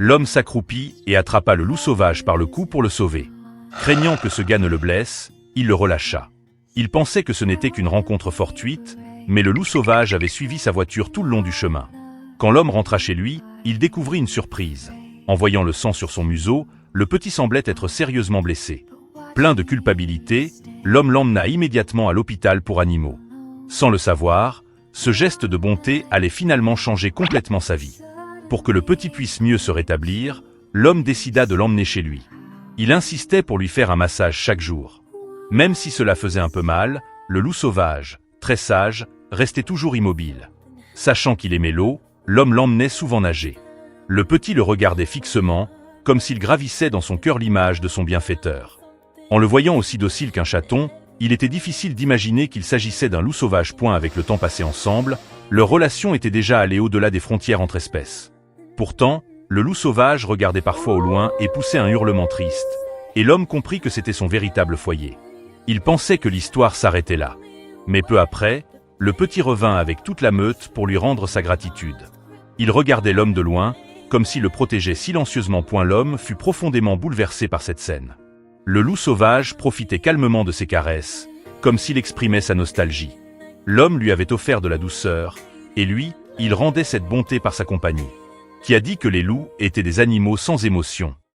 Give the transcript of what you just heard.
L'homme s'accroupit et attrapa le loup sauvage par le cou pour le sauver. Craignant que ce gars ne le blesse, il le relâcha. Il pensait que ce n'était qu'une rencontre fortuite, mais le loup sauvage avait suivi sa voiture tout le long du chemin. Quand l'homme rentra chez lui, il découvrit une surprise. En voyant le sang sur son museau, le petit semblait être sérieusement blessé. Plein de culpabilité, l'homme l'emmena immédiatement à l'hôpital pour animaux. Sans le savoir, ce geste de bonté allait finalement changer complètement sa vie. Pour que le petit puisse mieux se rétablir, l'homme décida de l'emmener chez lui. Il insistait pour lui faire un massage chaque jour. Même si cela faisait un peu mal, le loup sauvage, très sage, restait toujours immobile. Sachant qu'il aimait l'eau, l'homme l'emmenait souvent nager. Le petit le regardait fixement, comme s'il gravissait dans son cœur l'image de son bienfaiteur. En le voyant aussi docile qu'un chaton, il était difficile d'imaginer qu'il s'agissait d'un loup sauvage. Avec le temps passé ensemble, leur relation était déjà allée au-delà des frontières entre espèces. Pourtant, le loup sauvage regardait parfois au loin et poussait un hurlement triste, et l'homme comprit que c'était son véritable foyer. Il pensait que l'histoire s'arrêtait là. Mais peu après, le petit revint avec toute la meute pour lui rendre sa gratitude. Il regardait l'homme de loin, comme s'il le protégeait silencieusement. L'homme fut profondément bouleversé par cette scène. Le loup sauvage profitait calmement de ses caresses, comme s'il exprimait sa nostalgie. L'homme lui avait offert de la douceur, et lui, il rendait cette bonté par sa compagnie. Qui a dit que les loups étaient des animaux sans émotion?